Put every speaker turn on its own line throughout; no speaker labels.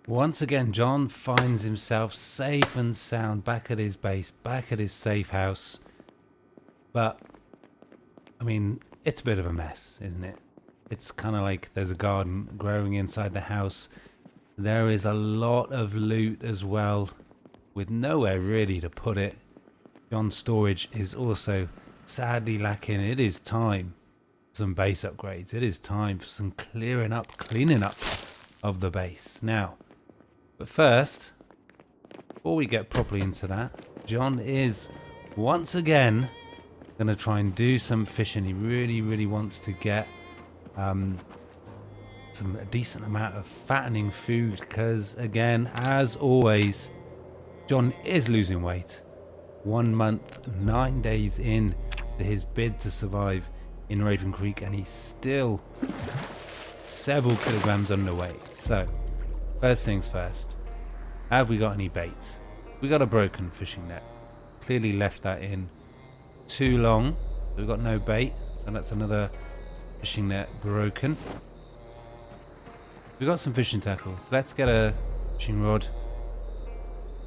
Once again, John finds himself safe and sound back at his base, back at his safe house. But, I mean, it's a bit of a mess, isn't it? It's kind of like there's a garden growing inside the house. There is a lot of loot as well, with nowhere really to put it. John's storage is also sadly lacking. It is time for some base upgrades. It is time for some cleaning up of the base. Now, but first, before we get properly into that, John is once again going to try and do some fishing. He really wants to get a decent amount of fattening food because, again, as always, John is losing weight. 1 month, 9 days in to his bid to survive in Raven Creek, and he's still several kilograms underweight. So, first things first, have we got any bait? We got a broken fishing net. Clearly left that in too long. So we've got no bait, so that's another fishing net broken. We've got some fishing tackle, so let's get a fishing rod.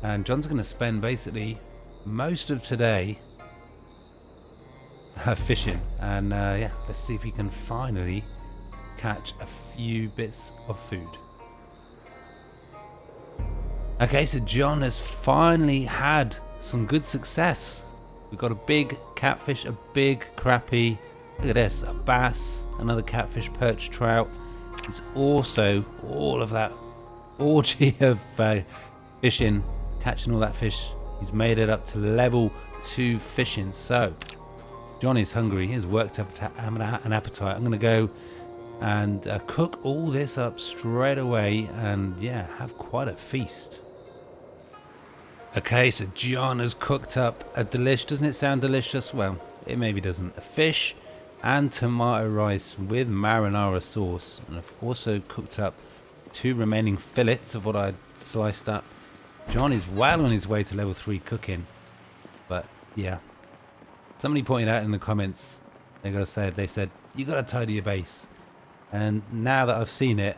And John's going to spend basically most of today fishing. And yeah, let's see if he can finally catch a few bits of food. Okay, so John has finally had some good success. We've got a big catfish, a big crappie. Look at this, a bass, another catfish, perch, trout. It's also all of that orgy of fishing, catching all that fish. He's made it up to level 2 fishing. So John is hungry. He has worked up an appetite. I'm going to go and cook all this up straight away and yeah, have quite a feast. Okay, so John has cooked up a delish. Doesn't it sound delicious? Well, it maybe doesn't. A fish and tomato rice with marinara sauce. And I've also cooked up 2 remaining fillets of what I sliced up. John is well on his way to level 3 cooking. But yeah, somebody pointed out in the comments, they said, you got to tidy your base. And now that I've seen it,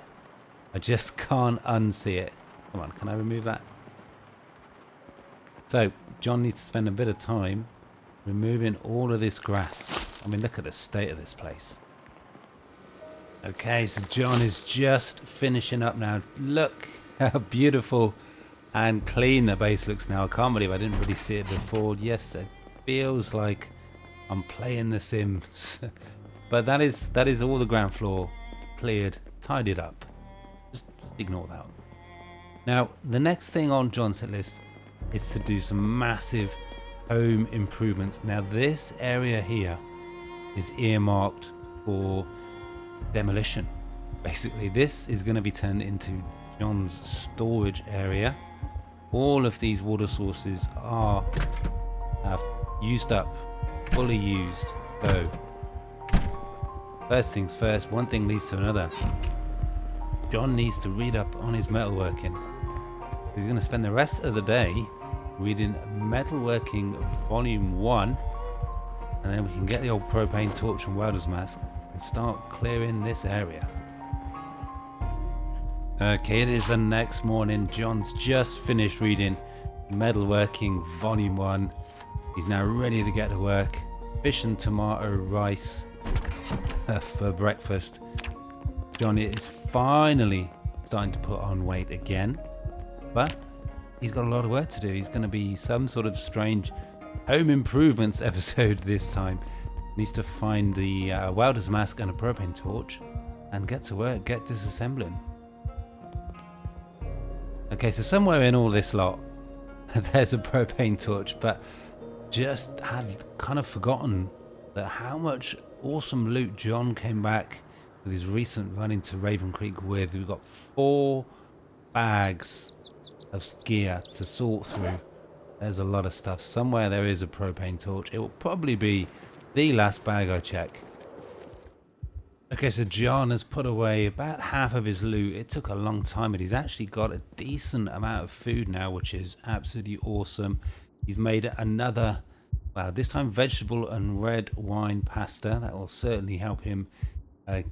I just can't unsee it. Come on, can I remove that? So, John needs to spend a bit of time removing all of this grass. I mean, look at the state of this place. Okay, so John is just finishing up now. Look how beautiful and clean the base looks now. I can't believe I didn't really see it before. Yes, it feels like I'm playing The Sims. But that is all the ground floor cleared, tidied up. Just ignore that one. Now, the next thing on John's hit list is to do some massive home improvements. Now, this area here is earmarked for demolition. Basically, this is going to be turned into John's storage area. All of these water sources are used up, fully used. So, first things first, one thing leads to another. John needs to read up on his metalworking. He's going to spend the rest of the day reading Metalworking Volume 1, and then we can get the old propane torch and welder's mask and start clearing this area. Okay, it is the next morning. John's just finished reading Metalworking Volume 1. He's now ready to get to work. Fish and tomato rice for breakfast. John is finally starting to put on weight again, but he's got a lot of work to do. He's going to be some sort of strange home improvements episode this time. Needs to find the welder's mask and a propane torch and get to work, get disassembling. Okay, so somewhere in all this lot there's a propane torch, but just had kind of forgotten that how much awesome loot John came back with his recent run into Raven Creek with. We've got 4 bags of gear to sort through. There's a lot of stuff. Somewhere there is a propane torch. It will probably be the last bag I check. Okay, so John has put away about half of his loot. It took a long time, but he's actually got a decent amount of food now, which is absolutely awesome. He's made another, well, this time vegetable and red wine pasta. That will certainly help him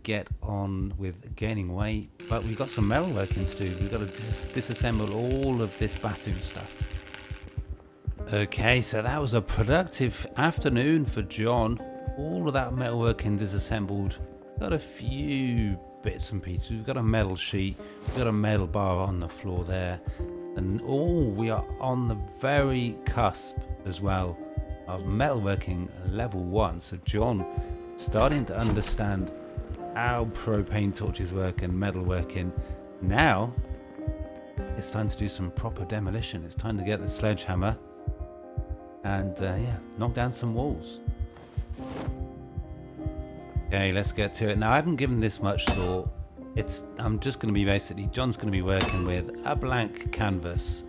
get on with gaining weight. But we've got some metalworking to do. We've got to disassemble all of this bathroom stuff. Okay, so that was a productive afternoon for John. All of that metalworking disassembled. Got a few bits and pieces. We've got a metal sheet. We've got a metal bar on the floor there. And we are on the very cusp as well of metalworking level 1. So John starting to understand how propane torches work and metalworking. Now it's time to do some proper demolition. It's time to get the sledgehammer and knock down some walls. Okay, let's get to it. Now, I haven't given this much thought. I'm just going to be John's going to be working with a blank canvas.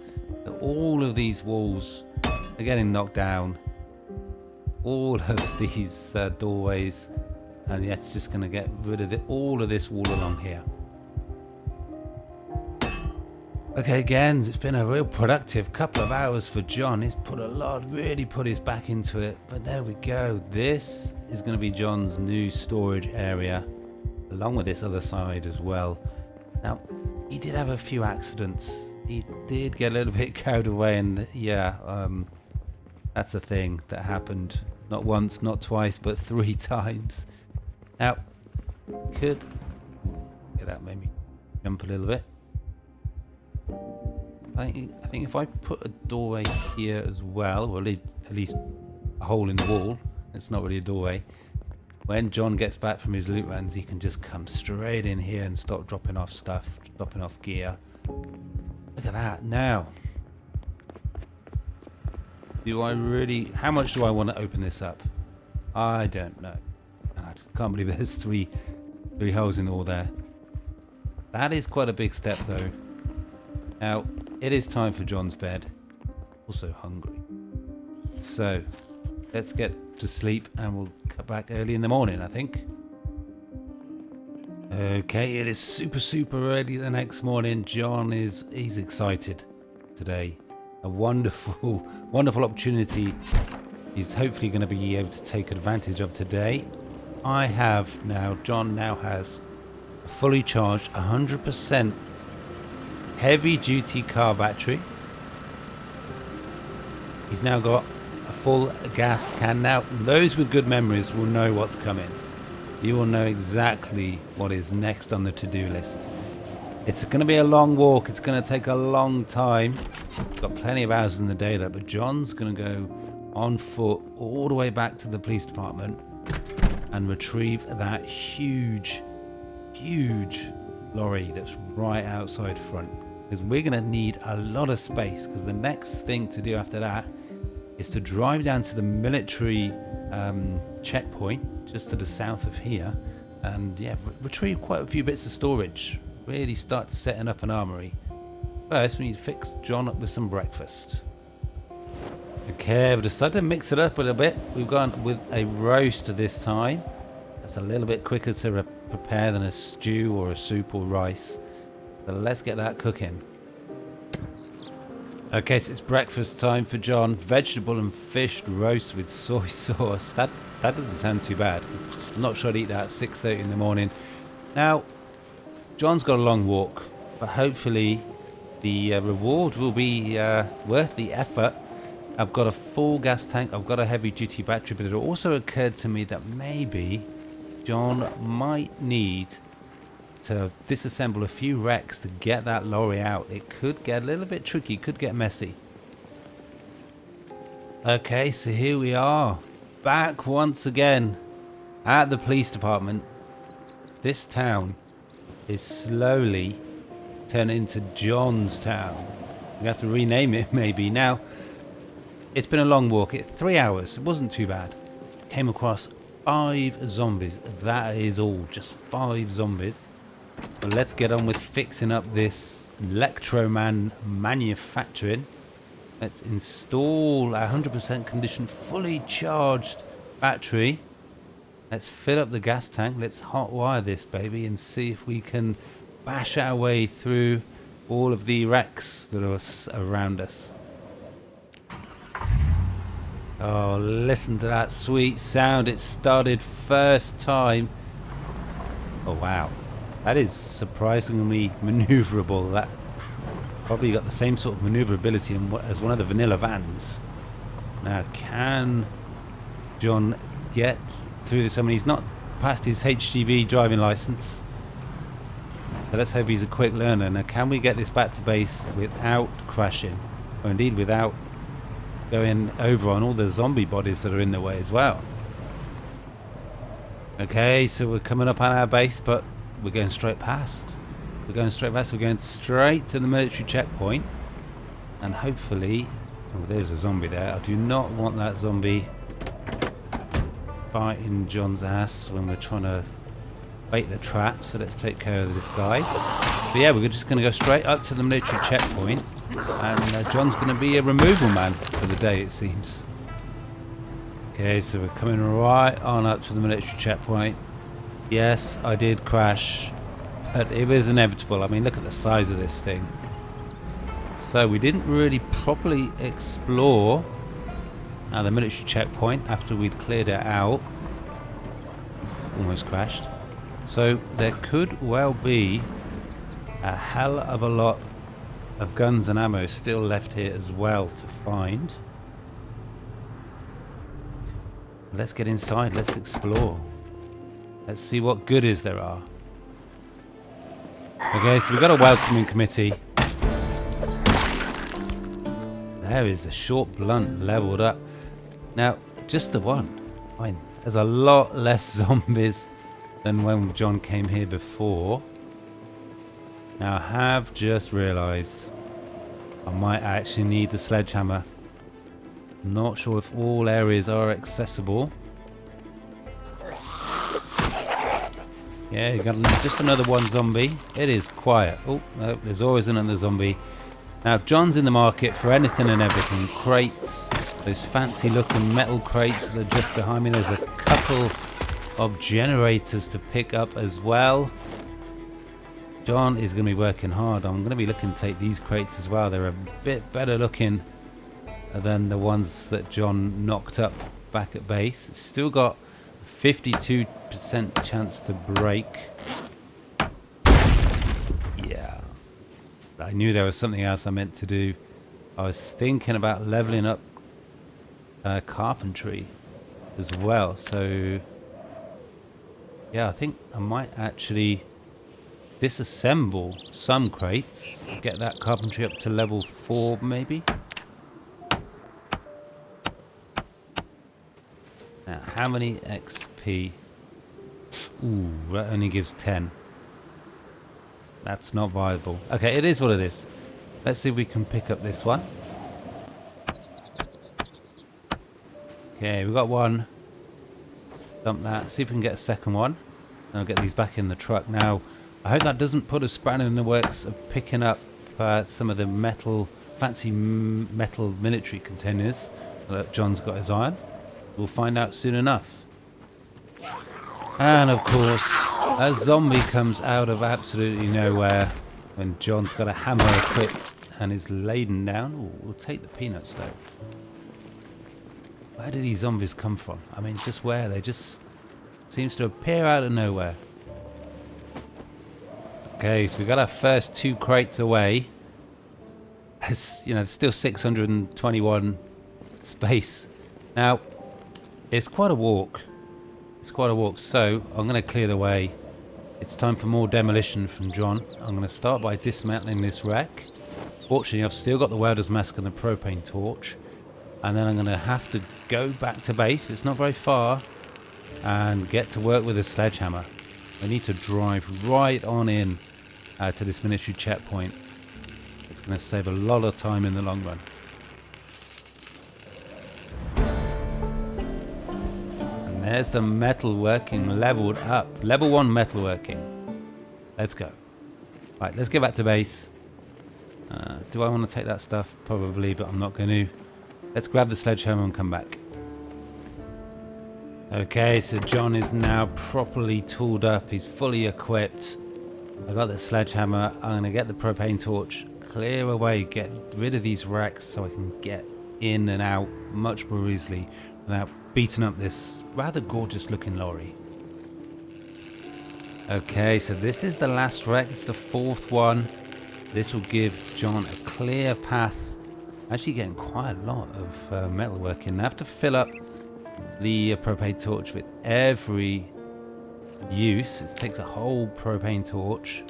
So all of these walls are getting knocked down. All of these doorways. And yeah, it's just going to get rid of all of this wall along here. Okay, again, it's been a real productive couple of hours for John. He's really put his back into it. But there we go. This is going to be John's new storage area, along with this other side as well. Now, he did have a few accidents. He did get a little bit carried away, and that's a thing that happened not once, not twice, but 3 times. Now, that made me jump a little bit. I think if I put a doorway here as well, or at least a hole in the wall, it's not really a doorway. When John gets back from his loot runs, he can just come straight in here and start dropping off stuff, dropping off gear. Look at that. Now, how much do I want to open this up? I don't know. And I just can't believe there's three holes in the wall there. That is quite a big step though. Now, it is time for John's bed. Also hungry. So, let's get to sleep and we'll cut back early in the morning, I think. Okay, it is super early the next morning. John he's excited today. A wonderful opportunity he's hopefully going to be able to take advantage of today. John now has a fully charged 100% heavy duty car battery. He's now got a full gas can. Now, those with good memories will know what's coming. You will know exactly what is next on the to-do list. It's going to be a long walk. It's going to take a long time. Got plenty of hours in the day there, but John's going to go on foot all the way back to the police department and retrieve that huge lorry that's right outside front. Because we're going to need a lot of space, because the next thing to do after that is to drive down to the military checkpoint just to the south of here and retrieve quite a few bits of storage. Really start setting up an armory. First, we need to fix John up with some breakfast. Okay, we decided to mix it up a little bit. We've gone with a roast this time. That's a little bit quicker to prepare than a stew or a soup or rice. So let's get that cooking. Okay, so it's breakfast time for John. Vegetable and fish roast with soy sauce. That doesn't sound too bad. I'm not sure I'd eat that at 6:30 in the morning. Now, John's got a long walk, but hopefully the reward will be worth the effort. I've got a full gas tank. I've got a heavy duty battery, but it also occurred to me that maybe John might need to disassemble a few wrecks to get that lorry out. It could get a little bit tricky, could get messy. Okay, so here we are, back once again at the police department. This town is slowly turning into John's town. We have to rename it maybe. Now, it's been a long walk. 3 hours. It wasn't too bad. Came across 5 zombies. That is all, just 5 zombies. But let's get on with fixing up this Electroman manufacturing. Let's install a 100% condition, fully charged battery. Let's fill up the gas tank. Let's hotwire this baby and see if we can bash our way through all of the wrecks that are around us. Oh, listen to that sweet sound. It started first time. Oh, wow. That is surprisingly maneuverable. That probably got the same sort of maneuverability as one of the vanilla vans. Now, can John get through this? I mean, he's not passed his HGV driving license. So let's hope he's a quick learner. Now, can we get this back to base without crashing? Or indeed without going over on all the zombie bodies that are in the way as well? Okay, so we're coming up on our base, but we're going straight past. We're going straight past. We're going straight to the military checkpoint. And hopefully... Oh, there's a zombie there. I do not want that zombie biting John's ass when we're trying to bait the trap. So let's take care of this guy. But yeah, we're just going to go straight up to the military checkpoint. And John's going to be a removal man for the day, it seems. Okay, so we're coming right on up to the military checkpoint. Yes, I did crash, but it was inevitable. I mean, look at the size of this thing. So we didn't really properly explore the military checkpoint after we'd cleared it out. Almost crashed. So there could well be a hell of a lot of guns and ammo still left here as well to find. Let's get inside, let's explore. Let's see what goodies there are. Okay, so we've got a welcoming committee. There is a short blunt leveled up. Now, just the one. I mean, there's a lot less zombies than when John came here before. Now, I have just realised I might actually need the sledgehammer. I'm not sure if all areas are accessible. Yeah, you got just another one zombie. It is quiet. Oh, no, there's always another zombie. Now, John's in the market for anything and everything. Crates, those fancy looking metal crates that are just behind me. There's a couple of generators to pick up as well. John is going to be working hard. I'm going to be looking to take these crates as well. They're a bit better looking than the ones that John knocked up back at base. Still got 52% chance to break. Yeah. I knew there was something else I meant to do. I was thinking about leveling up carpentry as well. So, yeah, I think I might actually disassemble some crates. Get that carpentry up to level 4 maybe. Now, how many XP? Ooh, that only gives 10. That's not viable. Okay, it is what it is. Let's see if we can pick up this one. Okay, we got one. Dump that. See if we can get a second one. And I'll get these back in the truck. Now, I hope that doesn't put a spanner in the works of picking up some of the fancy metal military containers that John's got his eye on. We'll find out soon enough. And of course, a zombie comes out of absolutely nowhere when John's got a hammer equipped and is laden down. Ooh, we'll take the peanuts though. Where do these zombies come from? I mean, just where? They just seems to appear out of nowhere. Okay, so we got our first 2 crates away. There's, there's still 621 space. Now, it's quite a walk. It's quite a walk, so I'm going to clear the way. It's time for more demolition from John. I'm going to start by dismantling this wreck. Fortunately, I've still got the welder's mask and the propane torch. And then I'm going to have to go back to base, but it's not very far, and get to work with a sledgehammer. I need to drive right on in to this military checkpoint. It's going to save a lot of time in the long run. And there's the metalworking leveled up. Level 1 metalworking. Let's go. Right, let's get back to base. Do I want to take that stuff? Probably, but I'm not going to. Let's grab the sledgehammer and come back. Okay, so John is now properly tooled up. He's fully equipped. I got the sledgehammer. I'm going to get the propane torch, clear away, get rid of these wrecks so I can get in and out much more easily without beating up this rather gorgeous looking lorry. Okay, so this is the last wreck. It's the 4th one. This will give John a clear path. Actually getting quite a lot of metalworking. I have to fill up the propane torch with every use. It takes a whole propane torch.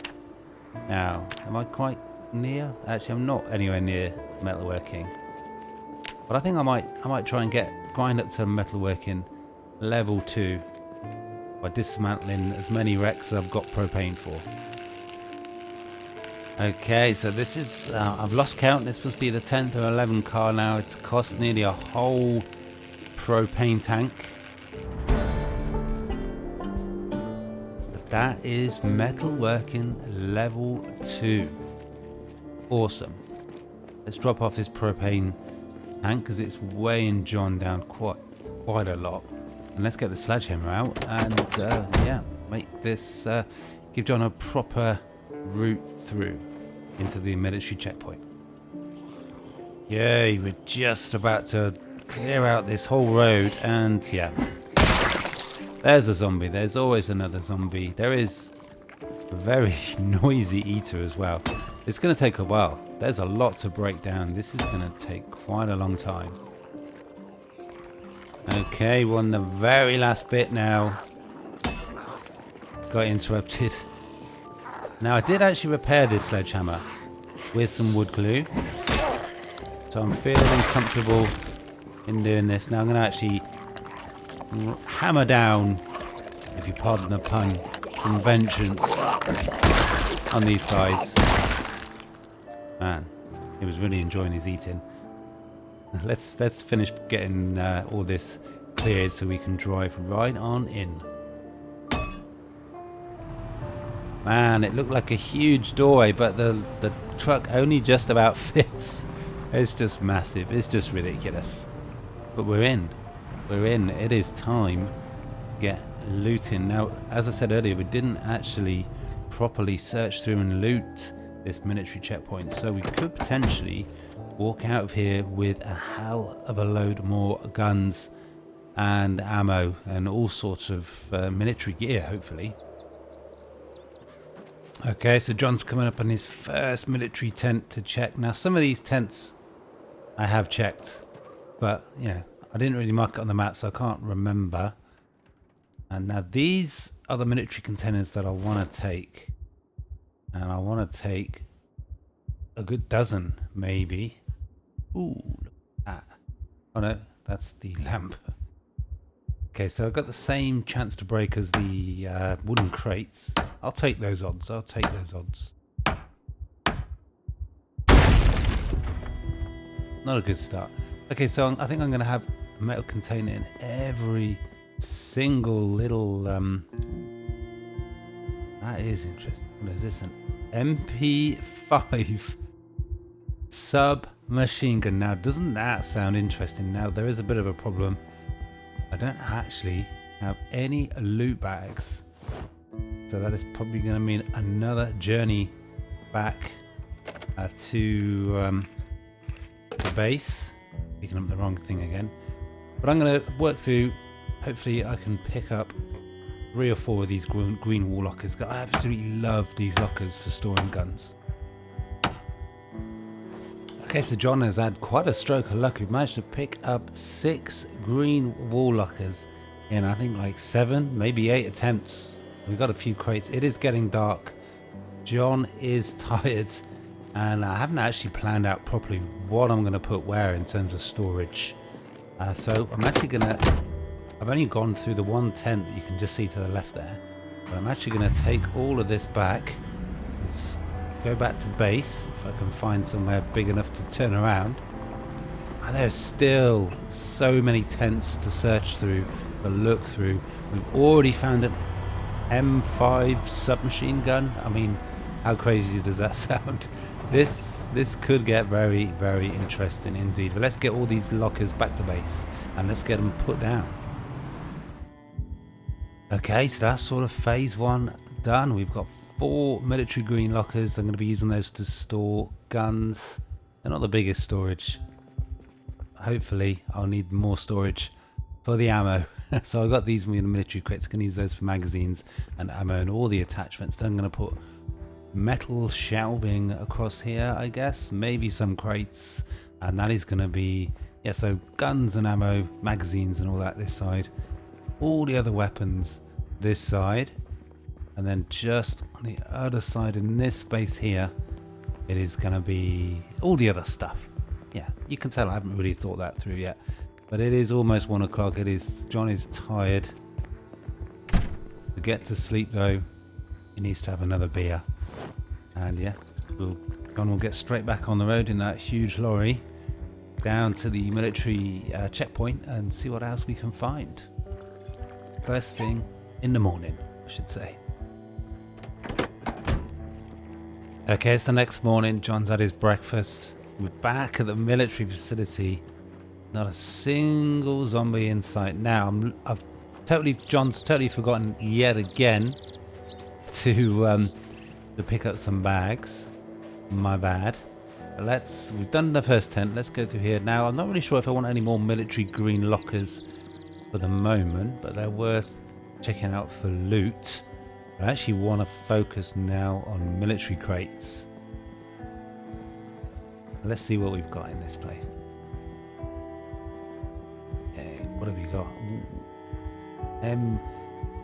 Now, am I quite near? Actually, I'm not anywhere near metalworking. But I think I might try and grind up to metalworking level 2 by dismantling as many wrecks as I've got propane for. Okay, so this is, I've lost count. This must be the 10th or 11th car now. It's cost nearly a whole propane tank. But that is metalworking level 2. Awesome. Let's drop off this propane tank because it's weighing John down quite a lot. And let's get the sledgehammer out and yeah, make this, give John a proper route through into the military checkpoint. Yay, we're just about to clear out this whole road, and yeah, there's a zombie. There's always another zombie. There is a very noisy eater as well. It's going to take a while. There's a lot to break down. This is going to take quite a long time. Okay, we're on the very last bit now. Got interrupted. Now, I did actually repair this sledgehammer with some wood glue. So I'm feeling comfortable in doing this. Now I'm going to actually hammer down, if you pardon the pun, some vengeance on these guys. Man, he was really enjoying his eating. Let's finish getting all this cleared so we can drive right on in. Man, it looked like a huge doorway, but the truck only just about fits. It's just massive. It's just ridiculous. But we're in. We're in. It is time to get looting. Now, as I said earlier, we didn't actually properly search through and loot this military checkpoint, so we could potentially walk out of here with a hell of a load more guns and ammo and all sorts of military gear, hopefully. Okay, so John's coming up on his first military tent to check. Now, some of these tents I have checked, but, you know, I didn't really mark it on the map, so I can't remember. And now these are the military containers that I want to take. And I want to take a good dozen, maybe. Ooh, look at that. Oh no, that's the lamp. Okay, so I've got the same chance to break as the wooden crates. I'll take those odds. I'll take those odds. Not a good start. Okay, so I think I'm going to have a metal container in every single little... that is interesting. What is this? An MP5 submachine gun. Now, doesn't that sound interesting? Now, there is a bit of a problem. I don't actually have any loot bags. So that is probably going to mean another journey back to the base. Picking up the wrong thing again. But I'm going to work through. Hopefully I can pick up 3 or 4 of these green wall lockers. I absolutely love these lockers for storing guns. Okay, so John has had quite a stroke of luck. We've managed to pick up 6 green wall lockers in, I think, like 7, maybe 8 attempts. We've got a few crates. It is getting dark. John is tired, and I haven't actually planned out properly what I'm going to put where in terms of storage. So I'm actually going to... I've only gone through the one tent that you can just see to the left there. But I'm actually going to take all of this back and go back to base, if I can find somewhere big enough to turn around. And there's still so many tents to search through, to look through. We've already found an M5 submachine gun. I mean, how crazy does that sound? This could get very, very interesting indeed. But let's get all these lockers back to base and let's get them put down. Okay, so that's sort of phase 1 done. We've got 4 military green lockers. I'm going to be using those to store guns. They're not the biggest storage. hopefully I'll need more storage for the ammo. So I got these military crates. I can use those for magazines and ammo and all the attachments. Then I'm going to put metal shelving across here, I guess. Maybe some crates. And that is going to be, yeah, so guns and ammo, magazines and all that this side. All the other weapons this side. And then just on the other side in this space here, it is going to be all the other stuff. Yeah, you can tell I haven't really thought that through yet. But it is almost 1 o'clock. John is tired. To get to sleep though, he needs to have another beer. And yeah, John will get straight back on the road in that huge lorry down to the military checkpoint and see what else we can find. First thing in the morning, I should say. Okay, it's the next morning. John's had his breakfast. We're back at the military facility. Not a single zombie in sight. Now, John's totally forgotten yet again to pick up some bags. My bad. But we've done the first tent. Let's go through here. Now, I'm not really sure if I want any more military green lockers for the moment, but they're worth checking out for loot. I actually want to focus now on military crates. Let's see what we've got in this place. Okay, what have we got?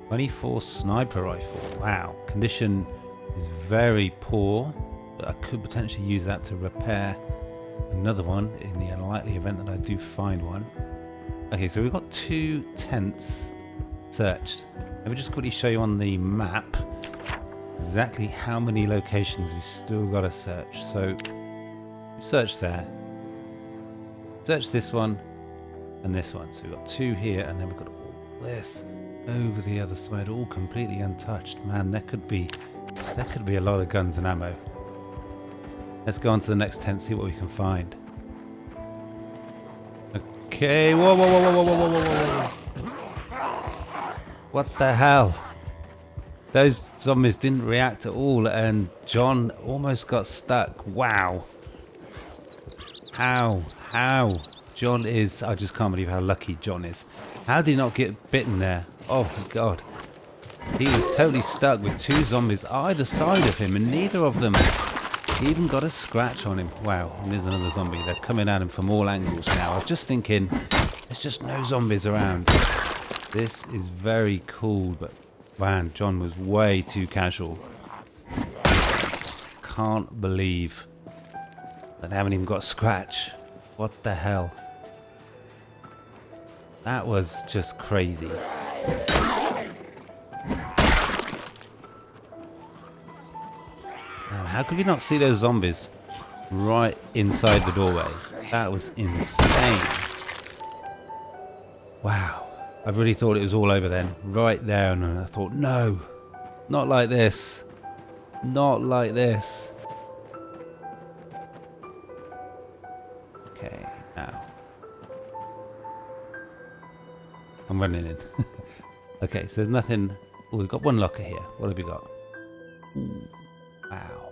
M24 sniper rifle. Wow, condition is very poor, but I could potentially use that to repair another one in the unlikely event that I do find one. Okay, so we've got 2 tents searched. Let me just quickly show you on the map exactly how many locations we've still got to search. So, search there. Search this one and this one. So we've got 2 here, and then we've got all this over the other side, all completely untouched. Man, there could be a lot of guns and ammo. Let's go on to the next tent, see what we can find. Okay, whoa, whoa, whoa, whoa, whoa, whoa, whoa, whoa. What the hell? Those zombies didn't react at all, and John almost got stuck. Wow. How? John is... I just can't believe how lucky John is. How did he not get bitten there? Oh my god. He was totally stuck with 2 zombies either side of him, and neither of them even got a scratch on him. Wow, and there's another zombie. They're coming at him from all angles now. I was just thinking, there's just no zombies around. This is very cool, but man, John was way too casual. Can't believe that they haven't even got a scratch. What the hell? That was just crazy. Man, how could we not see those zombies right inside the doorway? That was insane. Wow. I really thought it was all over then, right there, and I thought, no, not like this, not like this. Okay, now. I'm running in. Okay, so there's nothing. Oh, we've got 1 locker here. What have we got? Ooh, wow.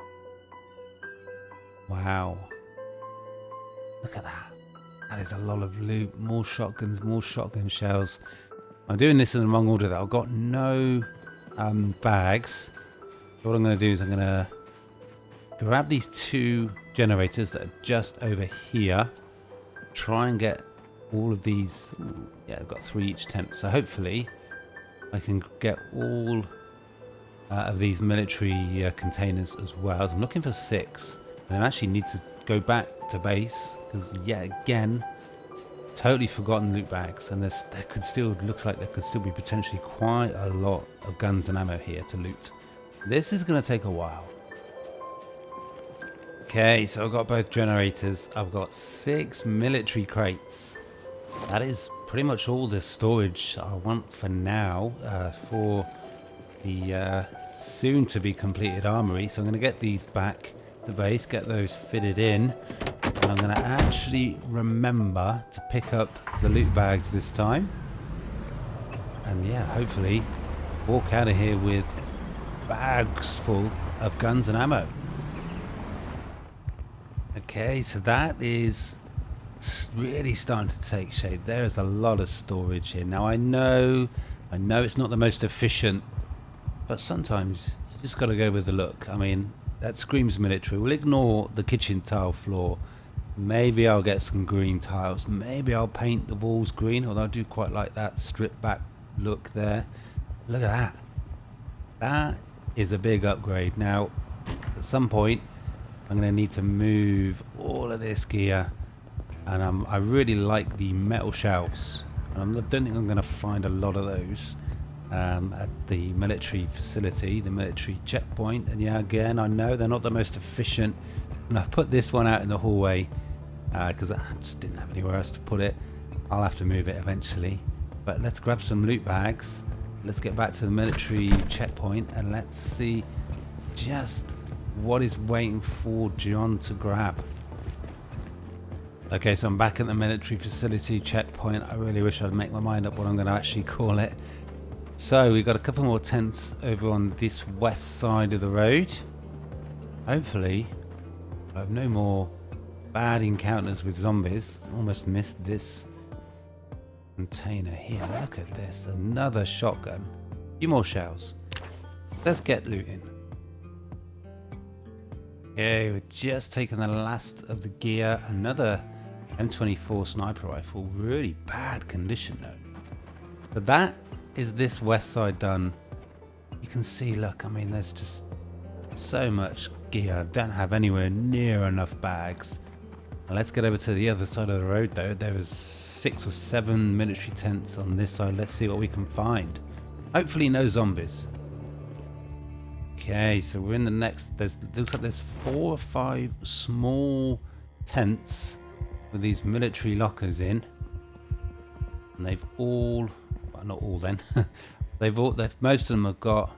Wow. Look at that. That is a lot of loot. More shotguns, more shotgun shells. I'm doing this in the wrong order though. I've got no bags. So what I'm going to do is I'm going to grab these 2 generators that are just over here. Try and get all of these. Ooh, yeah, I've got 3 each tent. So hopefully I can get all of these military containers as well. So I'm looking for 6. And I actually need to go back to base because, yeah, again, totally forgotten loot bags. And looks like there could still be potentially quite a lot of guns and ammo here to loot. This is going to take a while. Okay, so I've got both generators. I've got 6 military crates. That is pretty much all the storage I want for now for the soon to be completed armory. So I'm going to get these back to base, get those fitted in, and I'm going to actually remember to pick up the loot bags this time. And yeah, hopefully walk out of here with bags full of guns and ammo. Okay, so that is It's really starting to take shape. There is a lot of storage here. Now I know it's not the most efficient, but sometimes you just got to go with the look. I mean, that screams military. We'll ignore the kitchen tile floor. Maybe I'll get some green tiles. Maybe I'll paint the walls green, although I do quite like that stripped back look there. Look at that. That is a big upgrade. Now, at some point, I'm going to need to move all of this gear. And I really like the metal shelves. And I don't think I'm going to find a lot of those at the military facility, the military checkpoint. And yeah, again, I know they're not the most efficient. And I've put this one out in the hallway because I just didn't have anywhere else to put it. I'll have to move it eventually. But let's grab some loot bags. Let's get back to the military checkpoint and let's see just what is waiting for John to grab. Okay, so I'm back at the military facility checkpoint. I really wish I'd make my mind up what I'm going to actually call it. So we've got a couple more tents over on this west side of the road. Hopefully I have no more bad encounters with zombies. Almost missed this container here. Look at this, another shotgun. A few more shells. Let's get looting. Okay, we're just taking the last of the gear. Another M24 sniper rifle. Really bad condition though. But that is this west side done. You can see, look, I mean, there's just so much gear. I don't have anywhere near enough bags. Now let's get over to the other side of the road though. There is 6 or 7 military tents on this side. Let's see what we can find. Hopefully no zombies. Okay, so we're in the next, looks like there's 4 or 5 small tents with these military lockers in. And they've all, well, not all then, most of them have got,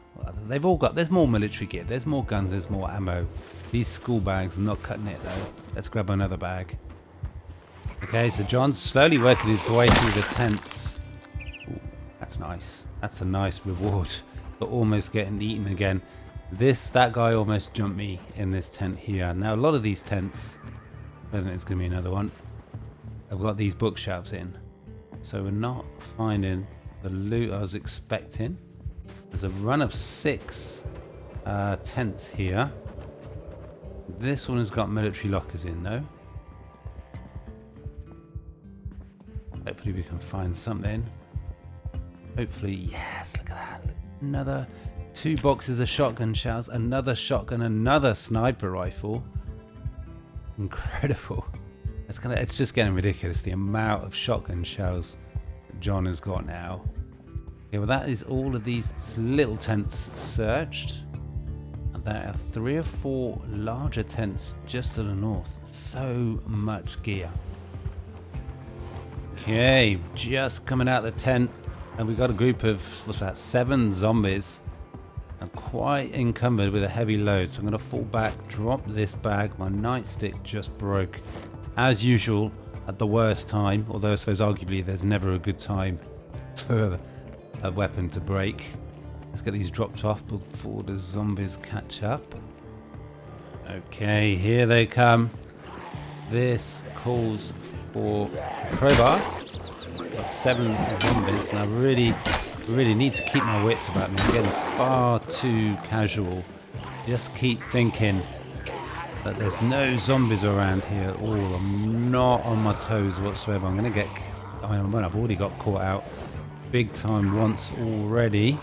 they've all got, there's more military gear, there's more guns, there's more ammo. These school bags are not cutting it though. Let's grab another bag. Okay, so John's slowly working his way through the tents. Ooh, that's nice. That's a nice reward for almost getting eaten again. That guy almost jumped me in this tent here. Now a lot of these tents, I don't think it's going to be another one, I've got these bookshelves in. So we're not finding the loot I was expecting. There's a run of 6 tents here. This one has got military lockers in though. Hopefully we can find something. Hopefully, yes, look at that. Another 2 boxes of shotgun shells, another shotgun, another sniper rifle. Incredible. It's just getting ridiculous, the amount of shotgun shells that John has got now. Okay, well that is all of these little tents searched. And there are 3 or 4 larger tents just to the north. So much gear. Okay, just coming out of the tent, and we've got a group of, what's that, 7 zombies. I'm quite encumbered with a heavy load, so I'm going to fall back, drop this bag. My nightstick just broke. As usual, at the worst time, although I suppose arguably there's never a good time for a weapon to break. Let's get these dropped off before the zombies catch up. Okay, here they come. This calls for crowbar. Got 7 zombies, and I really need to keep my wits about me. I'm getting far too casual. Just keep thinking that there's no zombies around here at all. I'm not on my toes whatsoever. I'm gonna get, I've already got caught out big time once already.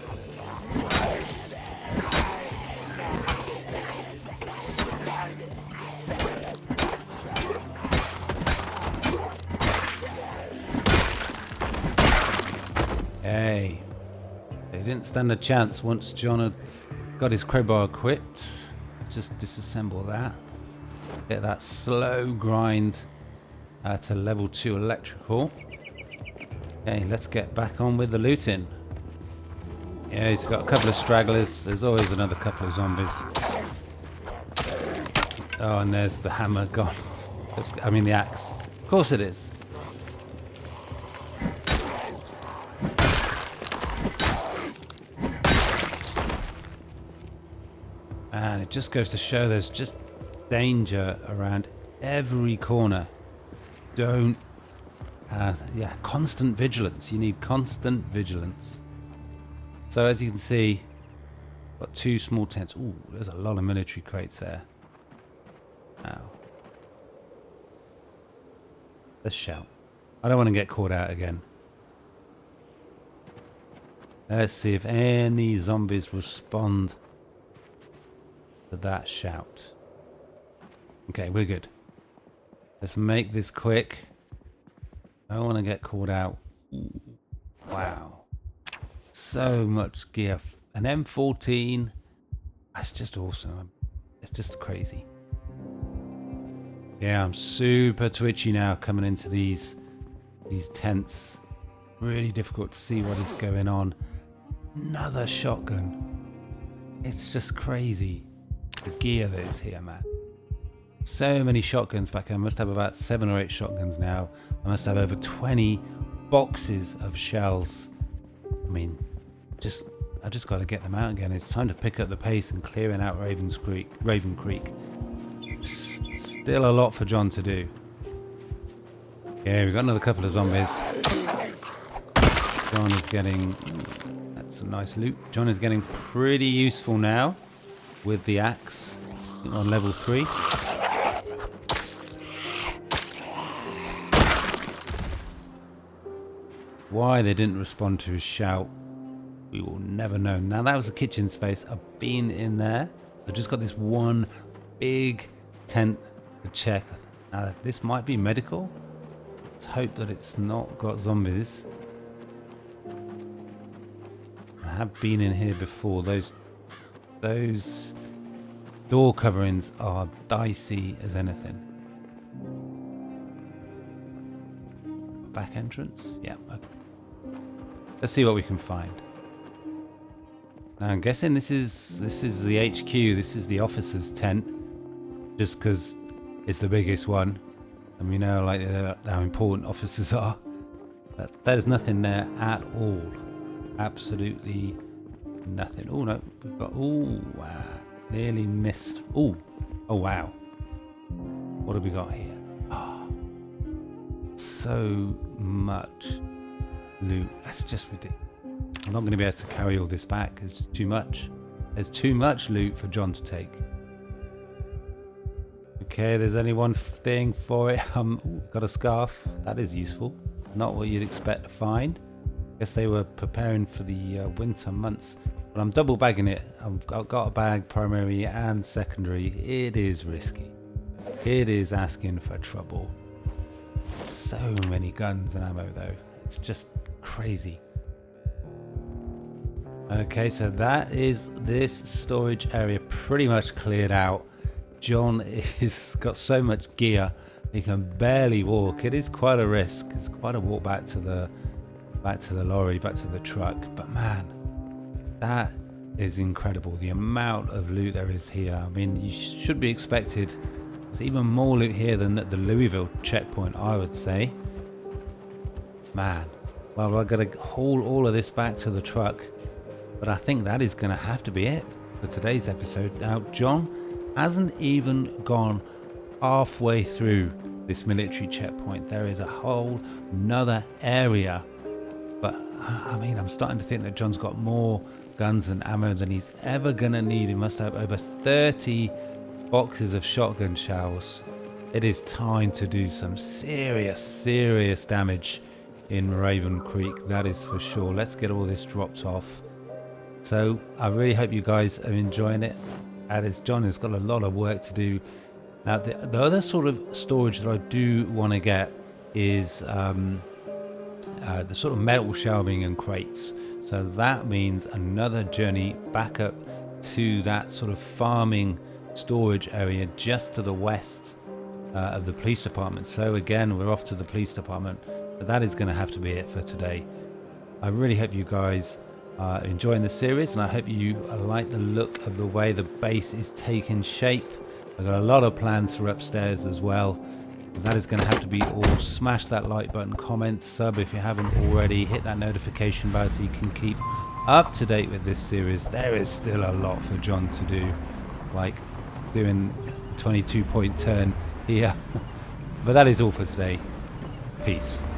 Hey, they didn't stand a chance once John had got his crowbar equipped. Just disassemble that. Get that slow grind to level 2 electrical. Okay, let's get back on with the looting. Yeah, he's got a couple of stragglers. There's always another couple of zombies. Oh, and there's the hammer gone. I mean the axe. Of course it is. And it just goes to show there's just danger around every corner. don't... yeah, constant vigilance. You need constant vigilance. So as you can see, got 2 small tents. Ooh, there's a lot of military crates there. Now, let's shout. I don't want to get caught out again. Let's see if any zombies respond to that shout. Okay, we're good. Let's make this quick. I don't want to get caught out. Ooh, wow. So much gear. An M14. That's just awesome. It's just crazy. Yeah, I'm super twitchy now coming into these tents. Really difficult to see what is going on. Another shotgun. It's just crazy. The gear that is here, man. So many shotguns back here. I must have about 7 or 8 shotguns now. I must have over 20 boxes of shells. I mean, I just got to get them out again. It's time to pick up the pace and clearing out Raven Creek. Still a lot for John to do. Yeah, we've got another couple of zombies. John is getting... That's some nice loot. John is getting pretty useful now with the axe on level 3. Why they didn't respond to his shout, we will never know. Now that was a kitchen space. I've been in there. I've just got this one big tent to check. This might be medical. Let's hope that it's not got zombies. I have been in here before. Those door coverings are dicey as anything. Back entrance? Yeah, okay. Let's see what we can find. Now I'm guessing this is the HQ, this is the officer's tent. Just because it's the biggest one. And we know like how important officers are. But there's nothing there at all. Absolutely nothing. Oh no, we've got, oh wow, nearly missed. Oh wow. What have we got here? So much loot. That's just ridiculous. I'm not going to be able to carry all this back. It's too much. There's too much loot for John to take. Okay, there's only one thing for it. Got a scarf. That is useful. Not what you'd expect to find. Guess they were preparing for the winter months. But I'm double bagging it. I've got a bag, primary and secondary. It is risky. It is asking for trouble. So many guns and ammo though. It's just crazy. Okay, so that is this storage area pretty much cleared out. John is got so much gear he can barely walk. It is quite a risk. It's quite a walk back to the lorry, back to the truck. But man, that is incredible. The amount of loot there is here. I mean, you should be expected. There's even more loot here than at the Louisville checkpoint, I would say. Man, well, I've got to haul all of this back to the truck. But I think that is going to have to be it for today's episode. Now, John hasn't even gone halfway through this military checkpoint. There is a whole nother area. But, I mean, I'm starting to think that John's got more guns and ammo than he's ever going to need. He must have over 30 boxes of shotgun shells. It is time to do some serious damage in Raven Creek. That is for sure. Let's get all this dropped off. So I really hope you guys are enjoying it. As John has got a lot of work to do. Now the other sort of storage that I do want to get is the sort of metal shelving and crates. So that means another journey back up to that sort of farming storage area just to the west of the police department. So again, we're off to the police department. But that is going to have to be it for today. I really hope you guys are enjoying the series, and I hope you like the look of the way the base is taking shape. I've got a lot of plans for upstairs as well. But that is going to have to be all. Smash that like button, comment, sub if you haven't already. Hit that notification bell so you can keep up to date with this series. There is still a lot for John to do, like doing 22-point turn here. But that is all for today. Peace.